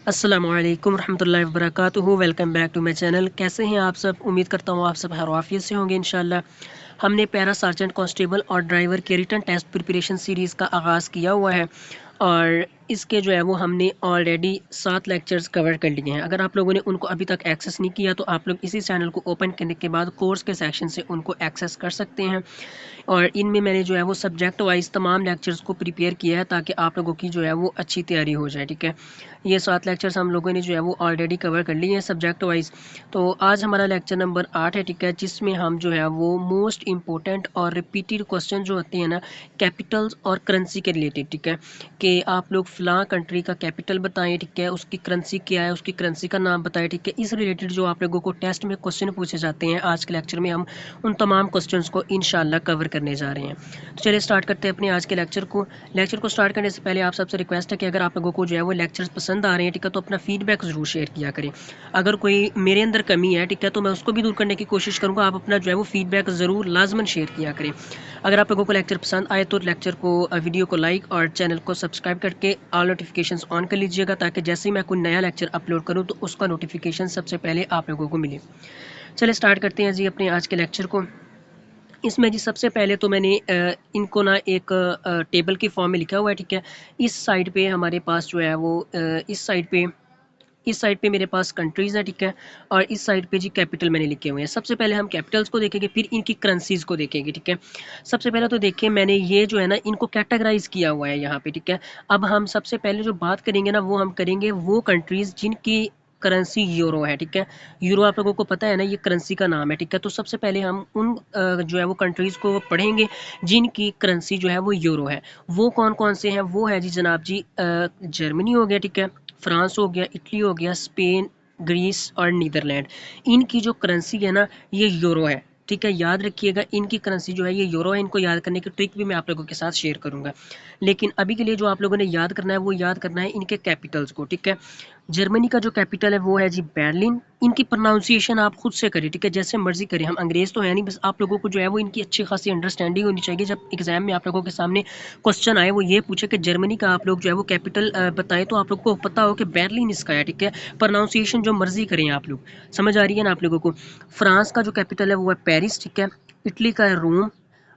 अस्सलामु अलैकुम रहमतुल्लाहि व बरकातुहू। Welcome back to my channel. कैसे हैं आप सब? उम्मीद करता हूँ आप सब खैरियत से होंगे इंशाल्लाह। हमने पैरा सार्जेंट कांस्टेबल और ड्राइवर के रिटन टेस्ट प्रिपरेशन सीरीज़ का आगाज़ किया हुआ है और इसके जो है वो हमने ऑलरेडी 7 लेक्चर्स कवर कर लिए हैं। अगर आप लोगों ने उनको अभी तक एक्सेस नहीं किया तो आप लोग इसी चैनल को ओपन करने के बाद कोर्स के सेक्शन से उनको एक्सेस कर सकते हैं। और इनमें मैंने जो है वो सब्जेक्ट वाइज तमाम लेक्चर्स को प्रिपेयर किया है ताकि आप लोगों की जो है वो अच्छी तैयारी हो जाए। ठीक है, ये 7 लेक्चर्स हम लोगों ने जो है वो ऑलरेडी कवर कर लिए हैं सब्जेक्ट वाइज। तो आज हमारा लेक्चर नंबर 8 है। ठीक है, जिसमें हम जो है वो मोस्ट इंपॉर्टेंट और रिपीटेड क्वेश्चन जो होते हैं ना कैपिटल्स और करेंसी के रिलेटेड, ठीक है, कि आप लोग फ़लाँ कंट्री का कैपिटल बताएं, ठीक है, उसकी करेंसी क्या है, उसकी करेंसी का नाम बताएं। ठीक है, इस रिलेटेड जो आप लोगों को टेस्ट में क्वेश्चन पूछे जाते हैं आज के लेक्चर में हम उन तमाम क्वेश्चंस को इंशाल्लाह कवर करने जा रहे हैं। तो चलिए स्टार्ट करते हैं अपने आज के लेक्चर को स्टार्ट करने से पहले आप सबसे रिक्वेस्ट है कि अगर आप लोगों को जो है वो लेक्चर्स पसंद आ रहे हैं, ठीक है, तो अपना फीडबैक ज़रूर शेयर किया करें। अगर कोई मेरे अंदर कमी है, ठीक है, तो मैं उसको भी दूर करने की कोशिश करूँगा। आप अपना जो है वो फीडबैक ज़रूर लाजमन शेयर किया करें। अगर आप लोगों को लेक्चर पसंद आए तो लेक्चर को वीडियो को लाइक और चैनल को सब्सक्राइब करके ऑल नोटिफिकेशंस ऑन कर लीजिएगा ताकि जैसे ही मैं कोई नया लेक्चर अपलोड करूँ तो उसका नोटिफिकेशन सबसे पहले आप लोगों को मिले। चलिए स्टार्ट करते हैं जी अपने आज के लेक्चर को। इसमें जी सबसे पहले तो मैंने इनको ना एक टेबल की फॉर्म में लिखा हुआ है। ठीक है, इस साइड पे हमारे पास जो है वो इस साइड पे मेरे पास कंट्रीज़ है। ठीक है, और इस साइड पे जी कैपिटल मैंने लिखे हुए हैं। सबसे पहले हम कैपिटल्स को देखेंगे, फिर इनकी करेंसीज़ को देखेंगे। ठीक है, सबसे पहले तो देखिए मैंने ये जो है ना इनको कैटेगराइज किया हुआ है यहाँ पे। ठीक है, अब हम सबसे पहले जो बात करेंगे ना वो हम करेंगे वो कंट्रीज़ जिनकी करेंसी यूरो है। ठीक है, यूरो आप लोगों को पता है ना ये करेंसी का नाम है। ठीक है, तो सबसे पहले हम उन जो है वो कंट्रीज़ को पढ़ेंगे जिनकी करेंसी जो है वो यूरो है। वो कौन कौन से हैं? वो है जी जनाब जी जर्मनी हो गया, ठीक है, फ्रांस हो गया, इटली हो गया, स्पेन, ग्रीस और नीदरलैंड। इनकी जो करेंसी है ना ये यूरो है। ठीक है, याद रखिएगा इनकी करेंसी जो है ये यूरो है। इनको याद करने की ट्रिक भी मैं आप लोगों के साथ शेयर करूंगा, लेकिन अभी के लिए जो आप लोगों ने याद करना है वो याद करना है इनके कैपिटल्स को। ठीक है, जर्मनी का जो कैपिटल है वो है जी बर्लिन। इनकी प्रोनाउंसिएशन आप खुद से करें, ठीक है, जैसे मर्जी करें, हम अंग्रेज़ तो है नहीं, बस आप लोगों को जो है वो इनकी अच्छी खासी अंडरस्टैंडिंग होनी चाहिए। जब एग्जाम में आप लोगों के सामने क्वेश्चन आए वो ये पूछे कि जर्मनी का आप लोग जो है वो कैपिटल बताएं, तो आप लोग को पता हो कि बर्लिन इसका है। ठीक है, प्रोनाउंसिएशन जो मर्जी करें आप लोग, समझ आ रही है ना आप लोगों को। फ्रांस का जो कैपिटल है वो है पेरिस। ठीक है, इटली का है रोम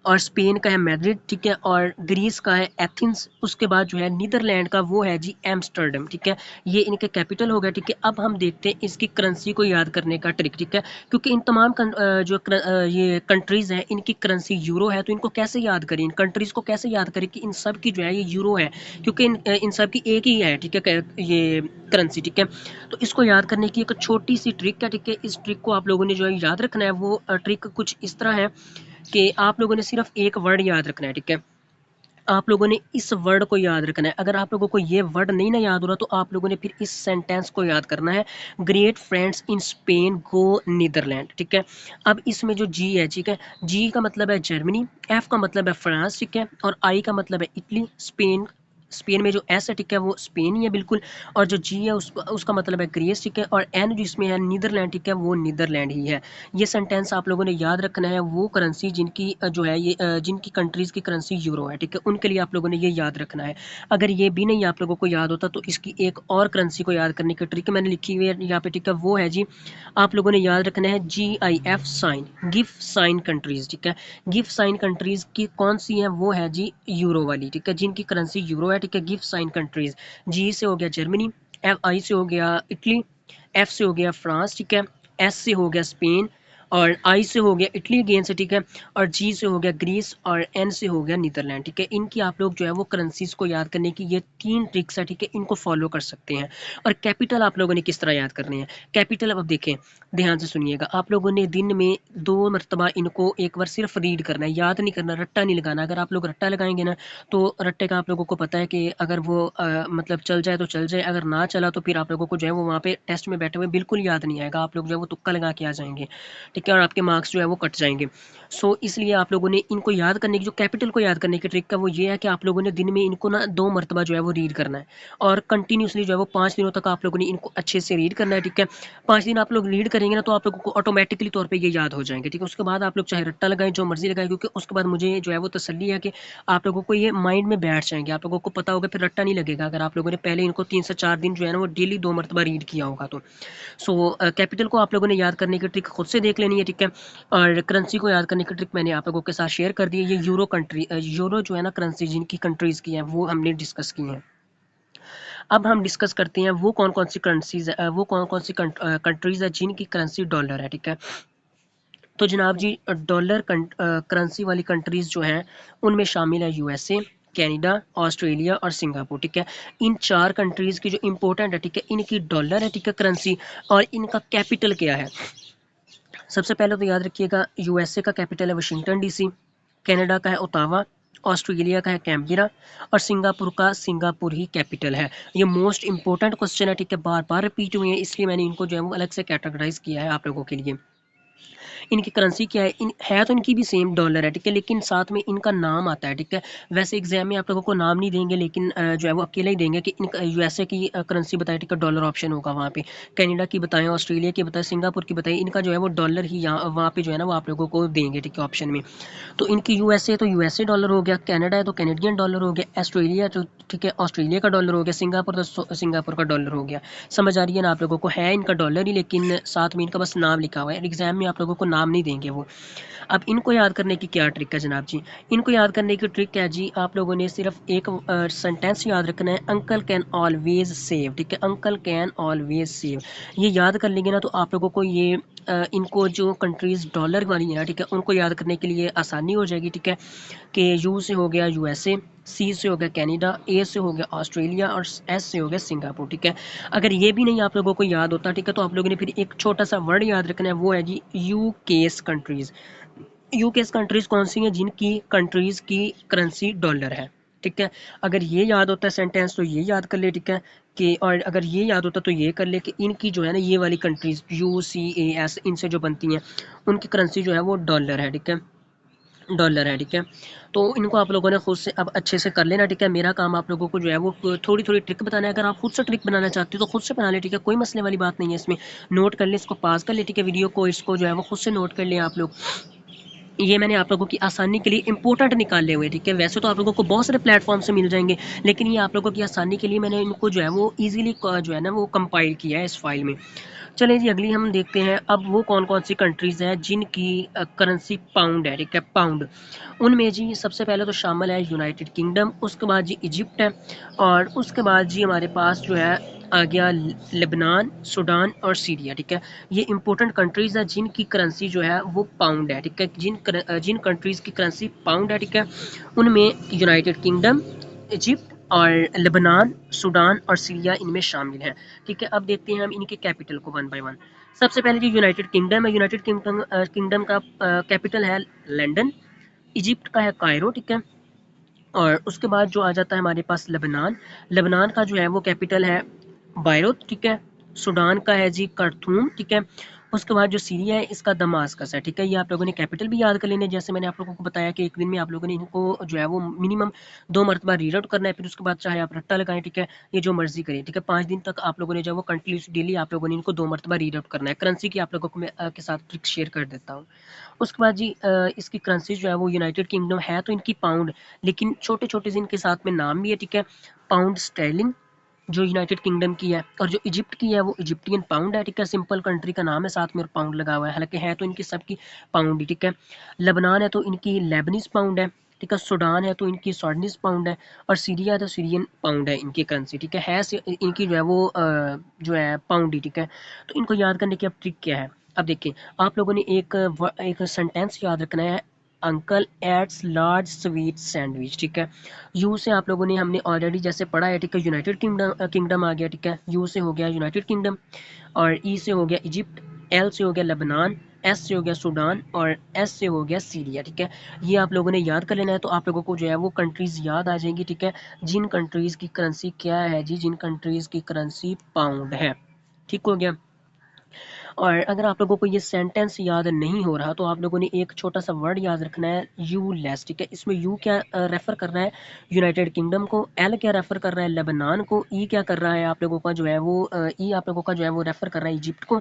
और स्पेन का है मैड्रिड। ठीक है, और ग्रीस का है एथेंस। उसके बाद जो है नीदरलैंड का वो है जी एम्स्टर्डम। ठीक है, ये इनके कैपिटल हो गया। ठीक है, अब हम देखते हैं इसकी करेंसी को याद करने का ट्रिक। ठीक है, क्योंकि इन तमाम ये कंट्रीज़ हैं इनकी करेंसी यूरो है, तो इनको कैसे याद करें, इन कंट्रीज़ को कैसे याद करें कि इन सब की जो है ये यूरो है, क्योंकि इन सब की एक ही है। ठीक है, ये करेंसी। ठीक है, तो इसको याद करने की एक छोटी सी ट्रिक है। ठीक है, इस ट्रिक को आप लोगों ने जो है याद रखना है। वो ट्रिक कुछ इस तरह है कि आप लोगों ने सिर्फ एक वर्ड याद रखना है। ठीक है, आप लोगों ने इस वर्ड को याद रखना है। अगर आप लोगों को ये वर्ड नहीं ना याद हो रहा तो आप लोगों ने फिर इस सेंटेंस को याद करना है, great friends in Spain go Netherland. ठीक है, अब इसमें जो जी है, ठीक है, जी का मतलब है जर्मनी, एफ का मतलब है फ्रांस, ठीक है, और आई का मतलब है इटली, स्पेन, स्पेन में जो एस है, ठीक है, वो स्पेन ही है बिल्कुल, और जो जी है उसका मतलब है ग्रीस। ठीक है, और एन जिसमें है नीदरलैंड, ठीक है, वो नीदरलैंड ही है। ये सेंटेंस आप लोगों ने याद रखना है। वो करेंसी जिनकी जो है ये जिनकी कंट्रीज़ की करेंसी यूरो है, ठीक है, उनके लिए आप लोगों ने ये याद रखना है। अगर ये भी नहीं आप लोगों को याद होता तो इसकी एक और करेंसी को याद करने की ट्रिक मैंने लिखी हुई है यहाँ पे। ठीक है, वो है जी आप लोगों ने याद रखना है GIF sign, gift sign countries. ठीक है, गिफ्ट साइन कंट्रीज़ की कौन सी है? वो है जी यूरो वाली। ठीक है, जिनकी करेंसी यूरो है। ठीक है, गिफ्ट साइन कंट्रीज़, जी से हो गया जर्मनी, आई से हो गया इटली, एफ से हो गया फ्रांस, ठीक है, एस से हो गया स्पेन, और आई से हो गया इटली अगेन से, ठीक है, और जी से हो गया ग्रीस, और एन से हो गया नीदरलैंड। ठीक है, इनकी आप लोग जो है वो करेंसीज को याद करने की ये 3 ट्रिक्स है। ठीक है, इनको फॉलो कर सकते हैं। और कैपिटल आप लोगों ने किस तरह याद करने हैं कैपिटल? अब देखें, ध्यान से सुनिएगा, आप लोगों ने दिन में 2 मरतबा इनको एक बार सिर्फ रीड करना है, याद नहीं करना, रट्टा नहीं लगाना। अगर आप लोग रट्टा लगाएंगे ना तो रट्टे का आप लोगों को पता है कि अगर वो मतलब चल जाए तो चल जाए, अगर ना चला तो फिर आप लोगों को जो है वो वहाँ पे टेस्ट में बैठे हुए बिल्कुल याद नहीं आएगा, आप लोग जो है वो तुक्का लगा के आ जाएंगे। ठीक है, और आपके मार्क्स जो है वो कट जाएंगे। सो इसलिए आप लोगों ने इनको याद करने की, जो कैपिटल को याद करने की ट्रिक है वो ये है कि आप लोगों ने दिन में इनको ना 2 मरतबा जो है वो रीड करना है, और कंटिन्यूसली जो है वो 5 दिनों तक आप लोगों ने इनको अच्छे से रीड करना है। ठीक है, 5 दिन आप लोग रीड करेंगे ना तो आप लोगों को ऑटोमेटिकली तौर पे ये याद हो जाएंगे। ठीक है, उसके बाद आप लोग चाहे रट्टा लगाएं, जो मर्जी लगाएं, क्योंकि उसके बाद मुझे जो है वो तसल्ली है कि आप लोगों को ये माइंड में बैठ जाएंगे, आप लोगों को पता होगा, फिर रट्टा नहीं लगेगा अगर आप लोगों ने पहले इनको 3 से 4 दिन जो है ना वो डेली 2 मरतबा रीड किया होगा तो। सो कैपिटल को आप लोगों ने याद करने की ट्रिक खुद से देख लेनी है। ठीक है, और करेंसी को याद करने की ट्रिक मैंने आप लोगों के साथ शेयर कर दी है। ये यूरो कंट्री, यूरो जो है ना करेंसी जिनकी कंट्रीज़ की है वो हमने डिस्कस की हैं। अब हम डिस्कस करते हैं वो कौन कौन सी करेंसीज है, वो कौन कौन सी कंट्रीज़ है जिनकी करेंसी डॉलर है। ठीक है, तो जनाब जी डॉलर करेंसी वाली कंट्रीज़ जो हैं उनमें शामिल है यूएसए, कनाडा, ऑस्ट्रेलिया और सिंगापुर। ठीक है, इन 4 कंट्रीज़ की जो इंपॉर्टेंट है, ठीक है, इनकी डॉलर है, ठीक है, करेंसी, और इनका कैपिटल क्या है। सबसे पहले तो याद रखिएगा, यूएसए का कैपिटल है वाशिंगटन डीसी, कनाडा का है ओटावा, ऑस्ट्रेलिया का है कैम्बरा, और सिंगापुर का सिंगापुर ही कैपिटल है। ये मोस्ट इंपॉर्टेंट क्वेश्चन है, ठीक है, बार बार रिपीट हुए हैं, इसलिए मैंने इनको जो है वो अलग से कैटेगराइज किया है आप लोगों के लिए। इनकी करेंसी क्या है, है तो इनकी भी सेम डॉलर है, ठीक है, लेकिन साथ में इनका नाम आता है। ठीक है, वैसे एग्जाम में आप लोगों को नाम नहीं देंगे, लेकिन जो है वो अकेला ही देंगे कि इनका यूएसए की करेंसी बताए, ठीक है, डॉलर ऑप्शन होगा वहाँ पे, कनाडा की बताएं, ऑस्ट्रेलिया की बताएं, सिंगापुर की बताएं, इनका जो है वो डॉलर ही यहाँ वहाँ पे जो है ना वो आप लोगों को देंगे। ठीक है, ऑप्शन में तो इनकी यूएसए तो यूएसए डॉलर हो गया, कनाडा है तो कैनेडियन डॉलर हो गया, ऑस्ट्रेलिया तो ठीक है ऑस्ट्रेलिया का डॉलर हो गया, सिंगापुर तो सिंगापुर का डॉलर हो गया। समझ आ रही है ना आप लोगों को, है इनका डॉलर ही, लेकिन साथ में इनका बस नाम लिखा हुआ है, एग्जाम में आप लोगों को नाम नहीं देंगे वो। अब इनको याद करने की क्या ट्रिक है जनाब जी, इनको याद करने की ट्रिक है जी, आप लोगों ने सिर्फ एक सेंटेंस याद रखना है, अंकल कैन ऑलवेज सेव। ठीक है, अंकल कैन ऑलवेज सेव, ये याद कर लेंगे ना तो आप लोगों को ये इनको जो कंट्रीज़ डॉलर वाली है ना, ठीक है, उनको याद करने के लिए आसानी हो जाएगी। ठीक है, कि यू से हो गया यूएसए, सी से हो गया कनाडा, ए से हो गया ऑस्ट्रेलिया और एस से हो गया सिंगापुर। ठीक है, अगर ये भी नहीं आप लोगों को याद होता, ठीक है, तो आप लोगों ने फिर एक छोटा सा वर्ड याद रखना है, वो है जी U case countries. U case countries कौन सी हैं जिनकी कंट्रीज की करेंसी डॉलर है। ठीक है, अगर ये याद होता है सेंटेंस तो ये याद कर ले। ठीक है, कि और अगर ये याद होता तो ये कर ले कि इनकी जो है ना ये वाली कंट्रीज UCAS इनसे जो बनती हैं उनकी करेंसी जो है वो डॉलर है। ठीक है, डॉलर है। ठीक है, तो इनको आप लोगों ने खुद से अब अच्छे से कर लेना। ठीक है, मेरा काम आप लोगों को जो है वो थोड़ी थोड़ी ट्रिक बताना है, अगर आप खुद से ट्रिक बनाना चाहते हो तो खुद से बना ले। ठीक है, कोई मसले वाली बात नहीं है इसमें, नोट कर ले, इसको पास कर ले। ठीक है, वीडियो को इसको जो है वो खुद से नोट कर ले आप लोग, ये मैंने आप लोगों की आसानी के लिए इंपॉर्टेंट निकाले हुए। ठीक है, वैसे तो आप लोगों को बहुत सारे प्लेटफॉर्म से मिल जाएंगे, लेकिन ये आप लोगों की आसानी के लिए मैंने इनको जो है वो इजीली जो है ना वो कंपाइल किया है इस फाइल में। चलिए जी अगली हम देखते हैं, अब वो कौन कौन सी कंट्रीज़ हैं जिनकी करेंसी पाउंड है। ठीक है, पाउंड, उनमें जी सबसे पहले तो शामिल है यूनाइटेड किंगडम, उसके बाद जी इजिप्ट है, और उसके बाद जी हमारे पास जो है आ गया लेबनान, सूडान और सीरिया। ठीक है, ये इंपॉर्टेंट कंट्रीज़ है जिनकी करेंसी जो है वो पाउंड है। ठीक है, जिन कंट्रीज़ की करेंसी पाउंड है, ठीक है, उनमें यूनाइटेड किंगडम, इजिप्ट और लेबनान, सूडान और सीरिया इनमें शामिल है। ठीक है, अब देखते हैं हम इनके कैपिटल को वन बाय वन। सबसे पहले जो यूनाइटेड किंगडम है, यूनाइटेड किंगडम का कैपिटल है लंदन, इजिप्ट का है कायरो। ठीक है, और उसके बाद जो आ जाता है हमारे पास लेबनान, लेबनान का जो है वो कैपिटल है बायरूत। ठीक है, सूडान का है जी खार्तूम। ठीक है, उसके बाद जो सीरिया है इसका दमास्कस है। ठीक है, ये आप लोगों ने कैपिटल भी याद कर लेने, जैसे मैंने आप लोगों को बताया कि एक दिन में आप लोगों ने इनको जो है वो मिनिमम 2 मरतबा रीड आउट करना है, फिर उसके बाद चाहे आप रट्टा लगाएं। ठीक है, ये जो मर्जी करें। ठीक है, 5 दिन तक आप लोगों ने जो है वो कंटिन्यूस डेली आप लोगों ने इनको 2 मरतबा रीड आउट करना है। करेंसी की आप लोगों को मैं के साथ ट्रिक शेयर कर देता हूँ। उसके बाद जी इसकी करेंसी जो है वो यूनाइटेड किंगडम है तो इनकी पाउंड, लेकिन छोटे छोटे से इनके साथ में नाम भी है। ठीक है, पाउंड स्टर्लिंग जो यूनाइटेड किंगडम की है, और जो इजिप्ट की है वो इजिप्टियन पाउंड है। ठीक है, सिंपल कंट्री का नाम है, साथ में पाउंड लगा हुआ है, हालांकि है तो इनकी सबकी पाउंड ही। ठीक है, लेबनान है तो इनकी लेबनीज पाउंड है। ठीक है, सूडान है तो इनकी सॉर्डनीज पाउंड है, और सीरिया है तो सीरियन पाउंड है इनकी करेंसी। ठीक है इनकी जो है वो जो है पाउंड ही। ठीक है, तो इनको याद करने की अब ट्रिक क्या है। अब देखिए, आप लोगों ने एक सेंटेंस याद रखना है, अंकल एट्स लार्ज स्वीट सैंडविच। ठीक है, यू से आप लोगों ने हमने ऑलरेडी जैसे पढ़ा है। ठीक है, यूनाइटेड किंगडम आ गया। ठीक है, यू से हो गया यूनाइटेड किंगडम, और ई से हो गया इजिप्ट, एल से हो गया लेबनान, एस से हो गया सूडान, और एस से हो गया सीरिया। ठीक है, ये आप लोगों ने याद कर लेना है, तो आप लोगों को जो है वो कंट्रीज़ याद आ जाएंगी। ठीक है, जिन कंट्रीज़ की करेंसी क्या है जी, जिन कंट्रीज़ की करेंसी पाउंड है। ठीक हो गया। और अगर आप लोगों को ये सेंटेंस याद नहीं हो रहा तो आप लोगों ने एक छोटा सा वर्ड याद रखना है, यू लेस, ठीक है। इसमें यू क्या रेफर कर रहा है, यूनाइटेड किंगडम को। एल क्या रेफर कर रहा है, लेबनान को। ई क्या कर रहा है आप लोगों का जो है वो ई आप लोगों का जो है वो रेफर कर रहा है इजिप्ट को,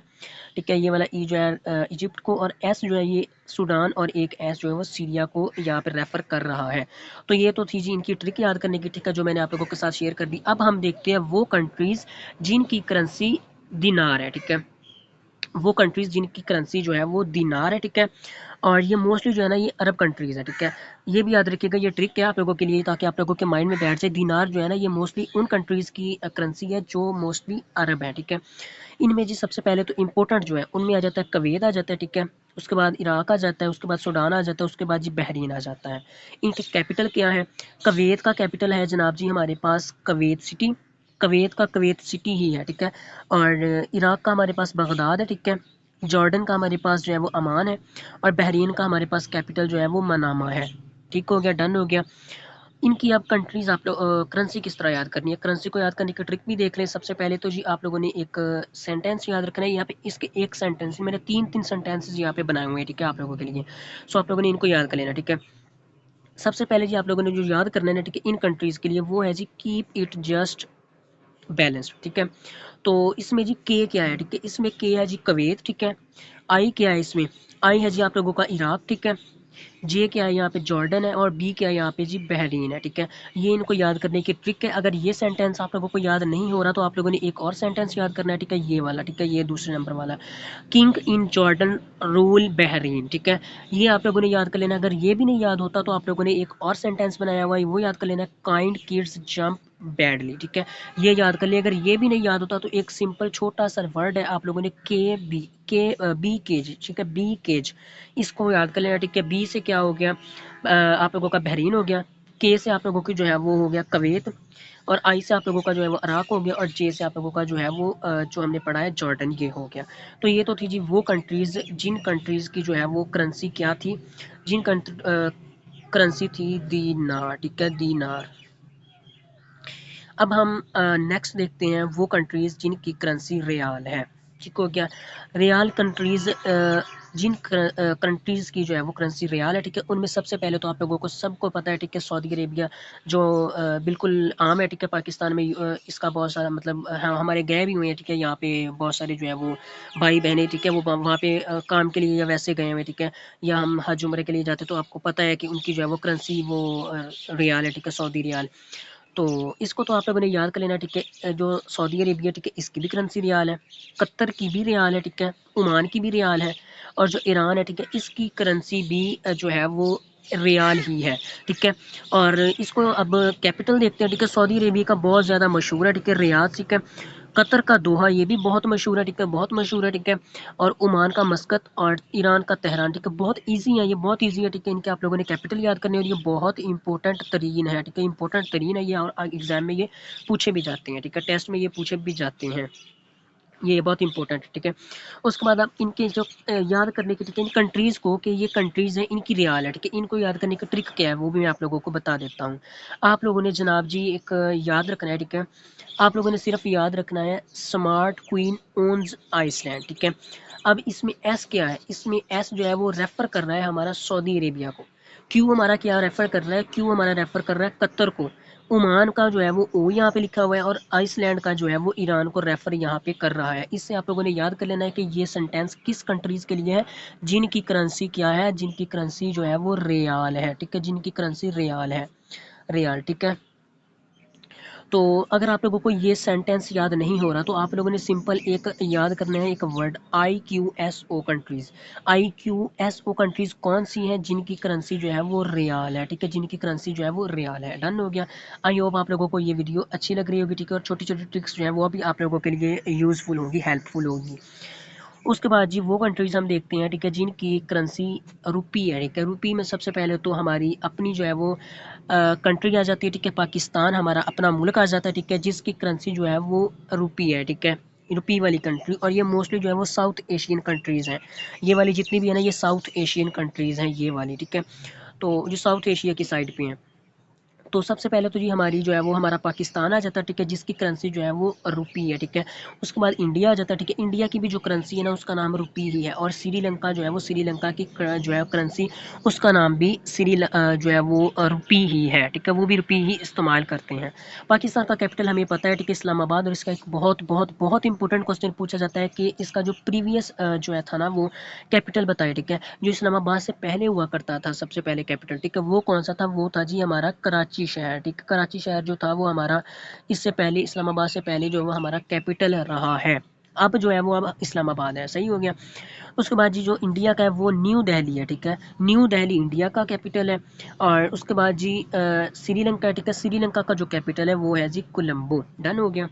ठीक है। ये वाला ई जो है इजिप्ट को, और एस जो है ये सूडान, और एक एस जो है वो सीरिया को यहाँ पे रेफर कर रहा है। तो ये तो थी जी इनकी ट्रिक याद करने की, ठीक है, जो मैंने आप लोगों के साथ शेयर कर दी। अब हम देखते हैं वो कंट्रीज जिनकी करेंसी दिनार है, ठीक है। वो कंट्रीज जिनकी करेंसी जो है वो दिनार है, ठीक है। और ये मोस्टली जो है ना ये अरब कंट्रीज है, ठीक है। ये भी याद रखिएगा, ये ट्रिक है आप लोगों के लिए ताकि आप लोगों के माइंड में बैठ जाए। दिनार जो है ना ये मोस्टली उन कंट्रीज की करेंसी है जो मोस्टली अरब है, ठीक है। इनमें जी सबसे पहले तो इम्पोर्टेंट जो है उनमें आ जाता है कवेत आ जाता है, ठीक है। उसके बाद इराक आ जाता है, उसके बाद सूडान आ जाता है, उसके बाद जी बहरीन आ जाता है। इनके कैपिटल क्या है, कवेत का कैपिटल है जनाब जी हमारे पास कवेत सिटी, कवेत का कवेत सिटी ही है, ठीक है। और इराक का हमारे पास बगदाद है, ठीक है। जॉर्डन का हमारे पास जो है वो अमान है, और बहरीन का हमारे पास कैपिटल जो है वो मनामा है। ठीक हो गया, डन हो गया। इनकी अब कंट्रीज आप लोग करेंसी किस तरह याद करनी है, करेंसी को याद करने की ट्रिक भी देख लें। सबसे पहले तो जी आप लोगों ने एक सेंटेंस याद रखना है। यहाँ पे इसके एक सेंटेंस मैंने तीन तीन सेंटेंसेस यहाँ पे बनाए हुए हैं, ठीक है, आप लोगों के लिए। सो आप लोगों ने इनको याद कर लेना, ठीक है। सबसे पहले जी आप लोगों ने जो याद करना है ना, ठीक है, इन कंट्रीज के लिए वो है जी कीप इट जस्ट बैलेंस्ड, ठीक है। तो इसमें जी के क्या है, ठीक है, इसमें के है जी कवेत, ठीक है। आई क्या है इसमें, आई है जी आप लोगों का इराक, ठीक है। जे क्या है यहाँ पे जॉर्डन है, और बी क्या है यहाँ पे जी बहरीन है, ठीक है। ये इनको याद करने की ट्रिक है। अगर ये सेंटेंस आप लोगों को याद नहीं हो रहा तो आप लोगों ने एक और सेंटेंस याद करना है, ठीक है, ये वाला, ठीक है, ये दूसरे नंबर वाला, king in Jordan rule Bahrain, ठीक है। ये आप लोगों ने याद कर लेना। अगर ये भी नहीं याद होता तो आप लोगों ने एक और सेंटेंस बनाया हुआ है वो याद कर लेना, काइंड किड्स जंप बैडली, ठीक है। ये याद कर लिया। अगर ये भी नहीं याद होता तो एक सिंपल छोटा सा वर्ड है, आप लोगों ने बी केज, ठीक है, बी केज, इसको याद कर लेना, ठीक है। बी से क्या हो गया आप लोगों का बहरीन हो गया, के से आप लोगों की जो है वो हो गया कवेत, और आई से आप लोगों का जो है वो इराक हो गया, और जे से आप लोगों का जो है वो जो हमने पढ़ा है जॉर्डन, ये हो गया। तो ये तो थी जी वो कंट्रीज जिन कंट्रीज की जो है वो करेंसी क्या थी, जिन करेंसी थी दीनार, ठीक है, दीनार। अब हम नेक्स्ट देखते हैं वो कंट्रीज जिनकी करेंसी रियाल है, ठीक हो गया। रियाल कंट्रीज जिन कंट्रीज़ की जो है वो करेंसी रियाल है, ठीक है। उनमें सबसे पहले तो आप लोगों को सबको पता है, ठीक है, सऊदी अरेबिया जो बिल्कुल आम है, ठीक है। पाकिस्तान में इसका बहुत सारा मतलब हमारे गए भी हुए हैं, ठीक है। यहाँ पे बहुत सारे जो है वो भाई बहनें, ठीक है, वो वहाँ पे काम के लिए या वैसे गए हुए, ठीक है, या हम हज उम्रे के लिए जाते तो आपको पता है कि उनकी जो है वो करेंसी वो रियाल है, ठीक है, सऊदी रियाल। तो इसको तो आप लोगों ने याद कर लेना, ठीक है। जो सऊदी अरेबिया, ठीक है, इसकी भी करेंसी रियाल है, कतर की भी रियाल है, ठीक है, ओमान की भी रियाल है, और जो ईरान है, ठीक है, इसकी करेंसी भी जो है वो रियाल ही है, ठीक है। और इसको अब कैपिटल देखते हैं, ठीक है। सऊदी अरेबिया का बहुत ज़्यादा मशहूर है, ठीक है, रियाद, ठीक है। कतर का दोहा ये भी बहुत मशहूर है, ठीक है, बहुत मशहूर है, ठीक है। और ओमान का मस्कत, और ईरान का तेहरान, ठीक है। बहुत ईजी है, ये बहुत ईजी है, ठीक है। इनके आप लोगों ने कैपिटल याद करने, और ये बहुत इंपॉर्टेंट तरीन है, ठीक है, इंपॉर्टेंट तरीन है ये, और एग्जाम में ये पूछे भी जाते हैं, ठीक है, टेस्ट में ये पूछे भी जाते हैं, ये बहुत इंपॉर्टेंट है, ठीक है। उसके बाद आप इनके जो याद करने की, ठीक है, इन कंट्रीज़ को कि ये कंट्रीज़ हैं इनकी रियाल है, ठीक है। इनको याद करने का ट्रिक क्या है वो भी मैं आप लोगों को बता देता हूँ। आप लोगों ने जनाब जी एक याद रखना है, ठीक है। आप लोगों ने सिर्फ याद रखना है स्मार्ट क्वीन ओन्स आइसलैंड, ठीक है। अब इसमें एस क्या है, इसमें एस जो है वो रेफर कर रहा है हमारा सऊदी अरेबिया को। क्यों हमारा क्या रेफर कर रहा है, क्यों हमारा रेफर कर रहा है कतर को। ओमान का जो है वो ओ यहाँ पे लिखा हुआ है, और आइसलैंड का जो है वो ईरान को रेफर यहाँ पे कर रहा है। इससे आप लोगों ने याद कर लेना है कि ये सेंटेंस किस कंट्रीज के लिए है, जिनकी करेंसी क्या है, जिनकी करेंसी जो है वो रियाल है, ठीक है, जिनकी करेंसी रियाल है, रियाल, ठीक है। तो अगर आप लोगों को ये सेंटेंस याद नहीं हो रहा तो आप लोगों ने सिंपल एक याद करना है, एक word IQSO countries. IQSO countries कौन सी हैं, जिनकी करेंसी जो है वो रियाल है, ठीक है, जिनकी करेंसी जो है वो रियाल है। डन हो गया। आई होप आप लोगों को ये वीडियो अच्छी लग रही होगी, ठीक है, और छोटी छोटी ट्रिक्स जो है वो भी आप लोगों के लिए यूज़फुल होगी, हेल्पफुल होगी। उसके बाद जी वो कंट्रीज हम देखते हैं, ठीक है, जिनकी करेंसी रुपी है, ठीक है। रुपी में सबसे पहले तो हमारी अपनी जो है वो कंट्री आ जाती है, ठीक है, पाकिस्तान हमारा अपना मुल्क आ जाता है, ठीक है, जिसकी करेंसी जो है वो रुपी है, ठीक है, रुपी वाली कंट्री। और ये मोस्टली जो है वो साउथ एशियन कंट्रीज़ हैं, ये वाली जितनी भी है ना ये साउथ एशियन कंट्रीज़ हैं, ये वाली, ठीक है। तो जो साउथ एशिया की साइड पे हैं, तो सबसे पहले तो जी हमारी जो है वो हमारा पाकिस्तान आ जाता है, ठीक है, जिसकी करेंसी जो है वो रुपी है, ठीक है। उसके बाद इंडिया आ जाता है, ठीक है, इंडिया की भी जो करेंसी है ना उसका नाम रुपी ही है। और श्रीलंका जो है वो श्रीलंका की जो है करेंसी उसका नाम भी जो है वो रुपी ही है, ठीक है, वो भी रुपी ही इस्तेमाल करते हैं। पाकिस्तान का कैपिटल हमें पता है, ठीक है, इस्लामाबाद। और इसका एक बहुत बहुत बहुत इंपॉर्टेंट क्वेश्चन पूछा जाता है कि इसका जो प्रीवियस जो है था ना वो कैपिटल बताए, ठीक है, जो इस्लामाबाद से पहले हुआ करता था सबसे पहले कैपिटल, ठीक है, वो कौन सा था? वो था जी हमारा कराची शहर, ठीक है। कराची शहर जो था वो हमारा इससे पहले इस्लामाबाद से पहले जो वो हमारा कैपिटल रहा है। अब जो है वो अब इस्लामाबाद है, सही हो गया। उसके बाद जी जो इंडिया का है वो न्यू दिल्ली है, ठीक है, न्यू दिल्ली इंडिया का कैपिटल है। और उसके बाद जी श्रीलंका, ठीक है, श्रीलंका का जो कैपिटल है वो है जी कोलंबो। डन हो गया।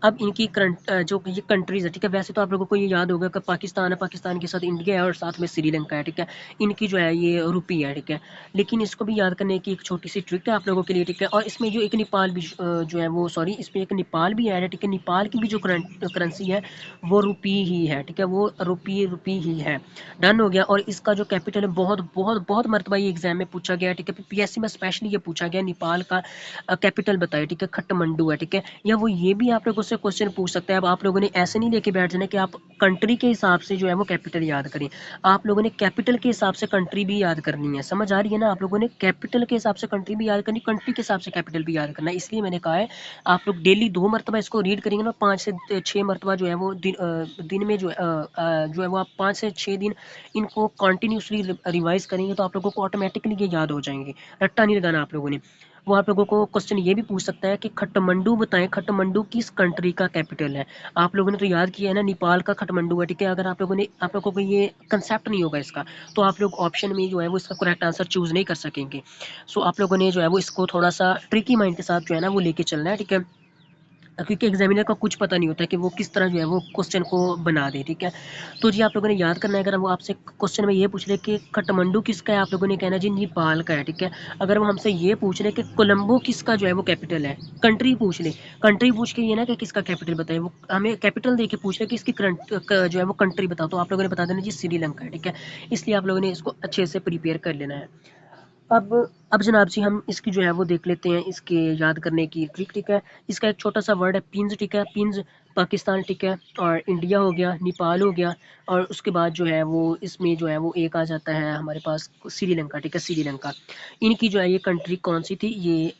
अब इनकी करंट जो ये कंट्रीज है, ठीक है, वैसे तो आप लोगों को ये याद होगा कि पाकिस्तान है, पाकिस्तान के साथ इंडिया है और साथ में श्रीलंका है, ठीक है, इनकी जो है ये रुपी है, ठीक है। लेकिन इसको भी याद करने की एक छोटी सी ट्रिक है आप लोगों के लिए, ठीक है। और इसमें जो एक नेपाल भी जो है वो सॉरी इसमें एक नेपाल भी ऐड है, ठीक है, नेपाल की भी जो करेंसी है वो रुपी ही है, ठीक है, वो रुपी ही है। डन हो गया। और इसका जो कैपिटल है बहुत बहुत बहुत मरतबा ये एग्जाम में पूछा गया, ठीक है, पीएससी में स्पेशली ये पूछा गया नेपाल का कैपिटल बताइए, ठीक है, खट्टमंडू है, ठीक है। या वो ये भी आप लोगों से क्वेश्चन पूछ सकता है। अब आप लोगों ने ऐसे नहीं लेके बैठ जाना कि आप कंट्री के हिसाब से जो है वो कैपिटल याद करें, आप लोगों ने कैपिटल के हिसाब से कंट्री भी याद करनी है। समझ आ रही है ना? आप लोगों ने कैपिटल के हिसाब से कंट्री भी याद करनी, कंट्री के हिसाब से कैपिटल भी याद करना है। इसलिए मैंने कहा है आप लोग डेली 2 मरतबा इसको रीड करेंगे ना, 5 से 6 मरतबा जो है वो दिन में जो है वो आप 5 से 6 दिन इनको कंटिन्यूसली रिवाइज करेंगे तो आप लोगों को ऑटोमेटिकली ये याद हो जाएंगे। रट्टा नहीं लगाना आप लोगों ने। वो आप लोगों को क्वेश्चन ये भी पूछ सकता है कि खट्टमंडू बताएं, खट्टमंडू किस कंट्री का कैपिटल है। आप लोगों ने तो याद किया है ना, नेपाल का खट्टमंडू है, ठीक है। अगर आप लोगों को ये कंसेप्ट नहीं होगा इसका, तो आप लोग ऑप्शन में जो है वो इसका करेक्ट आंसर चूज नहीं कर सकेंगे। सो आप लोगों ने जो है वो इसको थोड़ा सा ट्रिकी माइंड के साथ जो है ना वो लेके चलना है, ठीक है, क्योंकि एग्जामिनर का कुछ पता नहीं होता है कि वो किस तरह जो है वो क्वेश्चन को बना दे, ठीक है। तो जी आप लोगों ने याद करना है। अगर वो आपसे क्वेश्चन में ये पूछ ले कि खट्टमंडू किसका है, आप लोगों ने कहना जी नेपाल का है, ठीक है। अगर वो हमसे ये पूछ ले कि कोलंबो किसका जो है वो कैपिटल है, कंट्री पूछ ले, कंट्री पूछ के ये ना कि किसका कैपिटल बताए, वो हमें कैपिटल दे के पूछ ले कि इसकी जो है वो कंट्री बताओ, तो आप लोगों ने बता देना जी श्रीलंका है, ठीक है। इसलिए आप लोगों ने इसको अच्छे से प्रिपेयर कर लेना है। अब अब जनाब जी हम इसकी जो है वो देख लेते हैं इसके याद करने की ट्रिक, ठीक है। इसका एक छोटा सा वर्ड है पिंज, ठीक है, पिंज पाकिस्तान, ठीक है, और इंडिया हो गया, नेपाल हो गया, और उसके बाद जो है वो इसमें जो है वो एक आ जाता है हमारे पास श्रीलंका, ठीक है, श्रीलंका। इनकी जो है ये कंट्री कौन सी थी,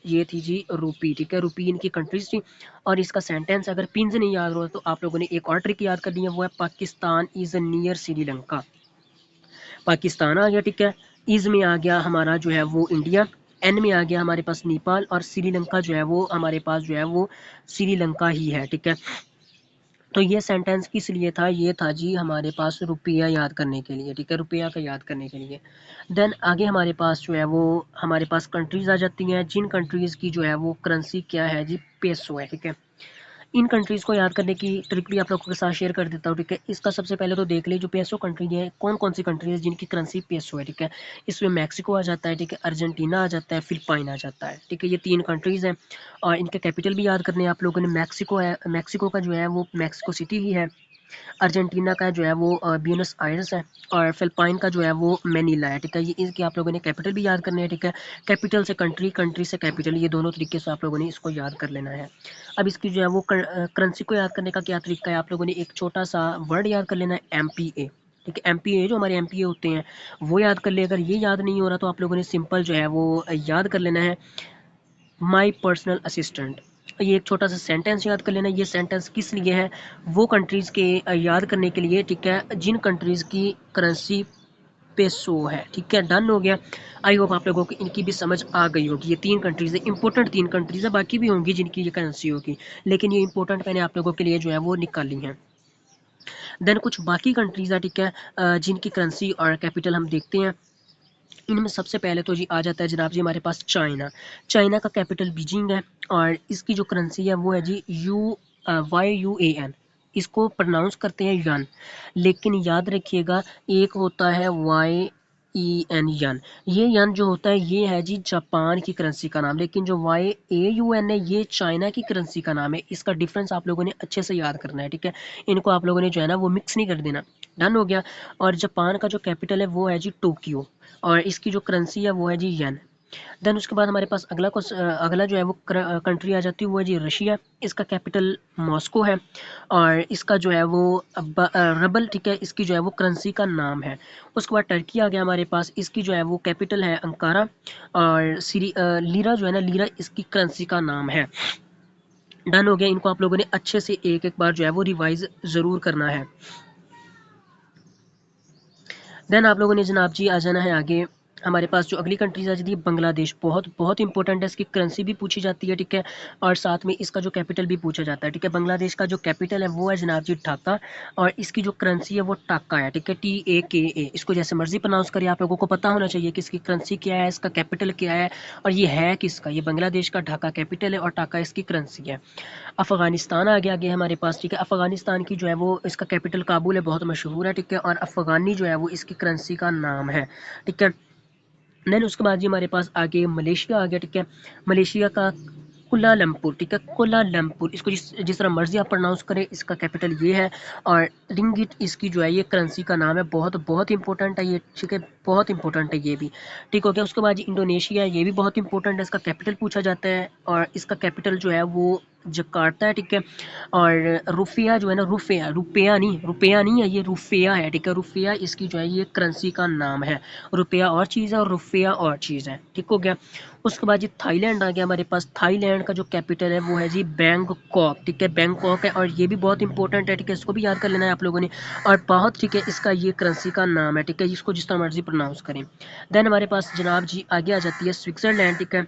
ये थी जी रूपी, ठीक है, रूपी इनकी कंट्रीज थी। और इसका सेंटेंस अगर पिंज नहीं याद हो तो आप लोगों ने एक और ट्रिक याद करनी है, वो है पाकिस्तान इज नियर श्रीलंका। पाकिस्तान आ गया, ठीक है, ईज में आ गया हमारा जो है वो इंडिया, एन में आ गया हमारे पास नेपाल, और श्रीलंका जो है वो हमारे पास जो है वो श्रीलंका ही है, ठीक है। तो ये सेंटेंस किस लिए था? ये था जी हमारे पास रुपया याद करने के लिए, ठीक है, रुपया का याद करने के लिए। देन आगे हमारे पास जो है वो हमारे पास कंट्रीज आ जाती हैं, जिन कंट्रीज की जो है वो करेंसी क्या है जी, पेसो है, ठीक है। इन कंट्रीज़ को याद करने की ट्रिक भी आप लोगों के साथ शेयर कर देता हूँ, ठीक है। इसका सबसे पहले तो देख ले जो पेसो कंट्री है, कौन कौन सी कंट्री है जिनकी करेंसी पेसो है, ठीक है। इसमें मैक्सिको आ जाता है, ठीक है, अर्जेंटीना आ जाता है, फिलिपाइन आ जाता है, ठीक है, ये 3 कंट्रीज़ हैं। और इनके कैपिटल भी याद करने हैं आप लोगों ने। मैक्सिको है, मैक्सिको का जो है वो मैक्सिको सिटी ही है। अर्जेंटीना का जो है वो ब्यूनस आयर्स है। और फिलिपाइन का जो है वो मैनीला है, ठीक है। ये इसके आप लोगों ने कैपिटल भी याद करने हैं, ठीक है। कैपिटल से कंट्री, कंट्री से कैपिटल, ये दोनों तरीके से आप लोगों ने इसको याद कर लेना है। अब इसकी जो है वो करेंसी को याद करने का क्या तरीका है, आप लोगों ने एक छोटा सा वर्ड याद कर लेना है, MPA, ठीक है। MPA जो हमारे MPA होते हैं वो याद कर ले। अगर ये याद नहीं हो रहा तो आप लोगों ने सिंपल जो है वो याद कर लेना है, माई पर्सनल असिस्टेंट। ये एक छोटा सा सेंटेंस याद कर लेना। ये सेंटेंस किस लिए है? वो कंट्रीज़ के याद करने के लिए, ठीक है, जिन कंट्रीज़ की करेंसी पेसो है, ठीक है। डन हो गया। आई होप आप लोगों को इनकी भी समझ आ गई होगी। ये 3 कंट्रीज़ है, इंपॉर्टेंट 3 कंट्रीज़ है, बाकी भी होंगी जिनकी ये करेंसी होगी, लेकिन ये इंपॉर्टेंट मैंने आप लोगों के लिए जो है वो निकाली है। देन कुछ बाकी कंट्रीज़ है, ठीक है, जिनकी करेंसी और कैपिटल हम देखते हैं। इनमें सबसे पहले तो जी आ जाता है जनाब जी हमारे पास चाइना। चाइना का कैपिटल बीजिंग है, और इसकी जो करेंसी है वो है जी YUAN। इसको प्रोनाउंस करते हैं यन, लेकिन याद रखिएगा एक होता है YEN, यन। ये यन जो होता है ये है जी जापान की करेंसी का नाम, लेकिन जो YAUN है ये चाइना की करेंसी का नाम है। इसका डिफरेंस आप लोगों ने अच्छे से याद करना है, ठीक है। इनको आप लोगों ने जो है ना वो मिक्स नहीं कर देना। डन हो गया। और जापान का जो कैपिटल है वो है जी टोक्यो, और इसकी जो करेंसी है वो है जी येन। देन उसके बाद हमारे पास अगला जो है वो कंट्री आ जाती है, वो है जी रशिया। इसका कैपिटल मॉस्को है और इसका जो है वो रबल, ठीक है, इसकी जो है वो करेंसी का नाम है। उसके बाद टर्की आ गया हमारे पास, इसकी जो है वो कैपिटल है अंकारा और लीरा जो है ना, लीरा इसकी करेंसी का नाम है। डन हो गया। इनको आप लोगों ने अच्छे से एक एक बार जो है वो रिवाइज ज़रूर करना है। देन आप लोगों ने जनाब जी आ जाना है आगे। हमारे पास जो अगली कंट्रीज आ जाती है बांग्लादेश, बहुत बहुत इंपॉर्टेंट है, इसकी करेंसी भी पूछी जाती है, ठीक है, और साथ में इसका जो कैपिटल भी पूछा जाता है, ठीक है। बांग्लादेश का जो कैपिटल है वो है जनाब जी ढाका और इसकी जो करेंसी है वो टाका है, ठीक है, TAKA। इसको जैसे मर्जी प्रोनाउंस करिए, आप लोगों को पता होना चाहिए कि इसकी करेंसी क्या है, इसका कैपिटल क्या है और ये है किसका। ये बांग्लादेश का ढाका कैपिटल है और टाका इसकी करेंसी है। अफ़गानिस्तान आगे आगे हमारे पास, ठीक है। अफ़गानिस्तान की जो है वो इसका कैपिटल काबुल है, बहुत मशहूर है, ठीक है, और अफ़गानी जो है वो इसकी करेंसी का नाम है, ठीक है। देन उसके बाद जी हमारे पास आगे मलेशिया आ गया, ठीक है। मलेशिया का कुलालमपुर, ठीक है, कुलालमपुर, इसको जिस तरह मर्जी आप प्रोनाउंस करें, इसका कैपिटल ये है और रिंगिट इसकी जो है ये करेंसी का नाम है। बहुत बहुत इंपॉर्टेंट है ये, ठीक है, बहुत इंपॉर्टेंट है ये भी, ठीक हो गया। उसके बाद जी इंडोनेशिया है, ये भी बहुत इंपॉर्टेंट है, इसका कैपिटल पूछा जाता है और इसका कैपिटल जो है वो जकार्ता है, ठीक है। और रुपया जो है ना, रुपया नहीं है, ये रुपया है, ठीक है। रुपया इसकी जो है ये करेंसी का नाम है। रुपया और चीज़ है और रुपया और चीज़ है, ठीक हो गया। उसके बाद जी थाईलैंड आ गया हमारे पास। थाईलैंड का जो कैपिटल है वो है जी बैंकॉक, ठीक है, बैंकॉक है और ये भी बहुत इंपॉर्टेंट है, ठीक है, इसको भी याद कर लेना है आप लोगों ने। और बहुत, ठीक है, इसका ये करेंसी का नाम है, ठीक है, इसको जिस तरह मर्जी प्रोनाउंस करें। देन हमारे पास जनाब जी आगे आ जाती है स्विट्ज़रलैंड, ठीक है।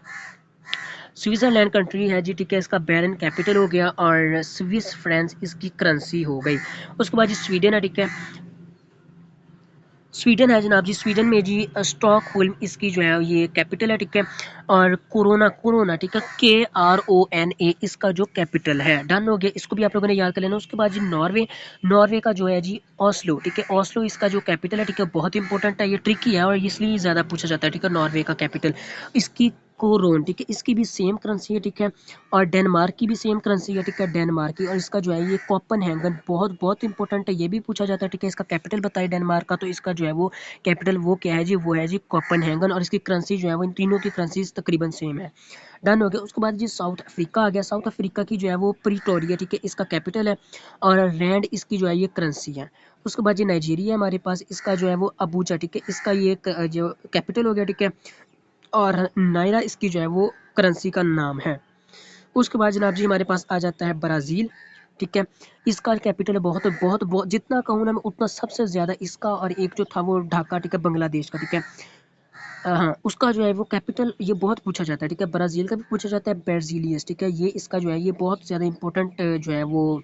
स्विट्ज़रलैंड कंट्री है जी, ठीक है, इसका बैरन कैपिटल हो गया और स्विस फ्रेंच इसकी करेंसी हो गई। उसके बाद जी स्वीडन है, ठीक है। स्वीडन है जनाब जी, स्वीडन में जी स्टॉकहोल्म इसकी जो है ये कैपिटल है, ठीक है। और कोरोना कोरोना, ठीक है, KRONA इसका जो कैपिटल है। डन हो गया, इसको भी आप लोगों ने याद कर लेना। उसके बाद जी नॉर्वे, नॉर्वे का जो है जी ऑस्लो, ठीक है, ऑस्लो इसका जो कैपिटल है, ठीक है, बहुत इंपॉर्टेंट है, ये ट्रिकी है और इसलिए ज़्यादा पूछा जाता है, ठीक है। नॉर्वे का कैपिटल इसकी कोरोन, ठीक है, इसकी भी सेम करेंसी है, ठीक है। और डेनमार्क की भी सेम करेंसी है, ठीक है, डेनमार्क की, और इसका जो है ये कोपेनहेगन, बहुत बहुत इंपॉर्टेंट है, ये भी पूछा जाता है, ठीक है। इसका कैपिटल बताइए डेनमार्क का, तो इसका जो है वो कैपिटल वो क्या है जी, वो है जी कोपेनहेगन और इसकी करेंसी जो है वो इन तीनों की करेंसी तकरीबन सेम है। डन हो गया। उसके बाद जी साउथ अफ्रीका आ गया। साउथ अफ्रीका की जो है वो प्रीटोरिया, ठीक है, इसका कैपिटल है और रैंड इसकी जो है ये करेंसी है। उसके बाद जी नाइजीरिया हमारे पास, इसका जो है वो अबूजा, ठीक है, इसका ये जो कैपिटल हो गया, ठीक है, और नायरा इसकी जो है वो करेंसी का नाम है। उसके बाद जनाब जी हमारे पास आ जाता है ब्राज़ील, ठीक है। इसका कैपिटल है बहुत बहुत बहुत, जितना कहूँ ना मैं उतना सबसे ज़्यादा इसका, और एक जो था वो ढाका, ठीक है, बांग्लादेश का, ठीक है। हाँ, उसका जो है वो कैपिटल ये बहुत पूछा जाता है, ठीक है। ब्राज़ील का भी पूछा जाता है ब्राज़ीलियस, ठीक है, ये इसका जो है ये बहुत ज़्यादा इंपॉर्टेंट जो है वो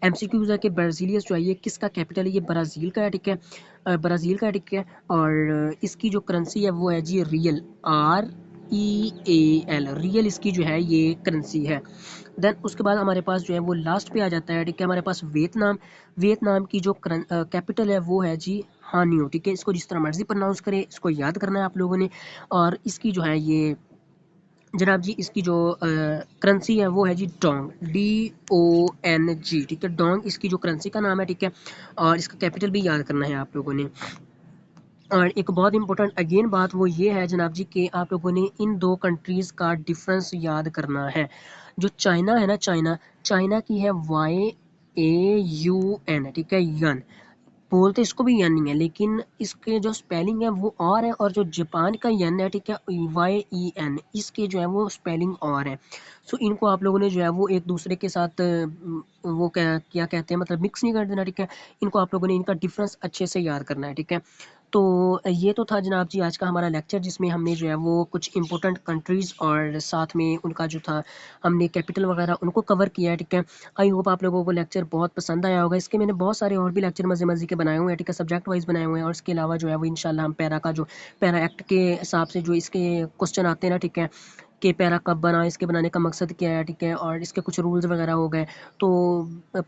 MCQs है कि ब्राज़ीलियस जो है ये किसका कैपिटल है, ये ब्राज़ील का है, ठीक है, ब्राज़ील का है, ठीक है। और इसकी जो करेंसी है वो है जी रियल, REAL, रियल इसकी जो है ये करेंसी है। देन उसके बाद हमारे पास जो है वो लास्ट पे आ जाता है, ठीक है, हमारे पास वियतनाम। वियतनाम की जो कैपिटल है वो है जी हानियो, ठीक है, इसको जिस तरह मर्जी प्रोनाउंस करें, इसको याद करना है आप लोगों ने। और इसकी जो है ये जनाब जी इसकी जो करेंसी है वो है जी डोंग, DONG, ठीक है, डोंग इसकी जो करेंसी का नाम है, ठीक है। और इसका कैपिटल भी याद करना है आप लोगों ने। और एक बहुत इंपॉर्टेंट अगेन बात वो ये है जनाब जी कि आप लोगों ने इन दो कंट्रीज़ का डिफरेंस याद करना है। जो चाइना है ना, चाइना, चाइना की है YAUN, ठीक है, यन, बोलते इसको भी यन नहीं है, लेकिन इसके जो स्पेलिंग है वो और है, और जो जापान का यन है, ठीक है, YEN, इसके जो है वो स्पेलिंग और है। सो इनको आप लोगों ने जो है वो एक दूसरे के साथ वो क्या क्या कहते हैं, मतलब मिक्स नहीं कर देना, ठीक है। इनको आप लोगों ने इनका डिफरेंस अच्छे से याद करना है, ठीक है। तो ये तो था जनाब जी आज का हमारा लेक्चर, जिसमें हमने जो है वो कुछ इंपॉर्टेंट कंट्रीज़ और साथ में उनका जो था हमने कैपिटल वगैरह उनको कवर किया है, ठीक है। आई होप आप लोगों को लेक्चर बहुत पसंद आया होगा। इसके मैंने बहुत सारे और भी लेक्चर मज़े मज़े के बनाए हुए हैं, ठीक है, सब्जेक्ट वाइज बनाए हुए हैं, और इसके अलावा जो है वो इंशाल्लाह हम पैरा का जो पैरा एक्ट के हिसाब से जो इसके क्वेश्चन आते हैं ना, ठीक है, कि पैरा कब बना, इसके बनाने का मकसद क्या है, ठीक है, और इसके कुछ रूल्स वगैरह हो गए। तो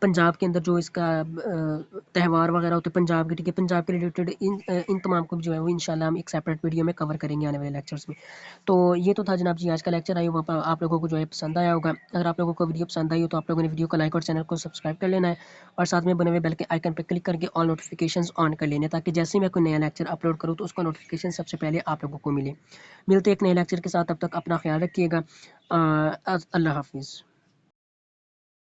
पंजाब के अंदर जो इसका त्यौहार वगैरह होते हैं पंजाब के, ठीक है, पंजाब के रिलेटेड इन तमाम को जो है वो इंशाल्लाह हम एक सेपरेट वीडियो में कवर करेंगे आने वाले लेक्चर्स में। तो ये तो था जनाब जी आज का लेक्चर। आई होप आप लोगों को जो है पसंद आया होगा। अगर आप लोगों को वीडियो पसंद आई हो तो आप लोगों ने वीडियो को लाइक और चैनल को सब्सक्राइब कर लेना है, और साथ में बने हुए बेल के आइकन पर क्लिक करके ऑल नोटिफिकेशंस ऑन कर लेने, ताकि जैसे ही मैं कोई नया लेक्चर अपलोड करूँ तो उसका नोटिफिकेशन सबसे पहले आप लोगों को मिले। मिलते एक नए लेक्चर के साथ, तब तक अपना ख्याल रखिएगा। अल्लाह हाफिज़।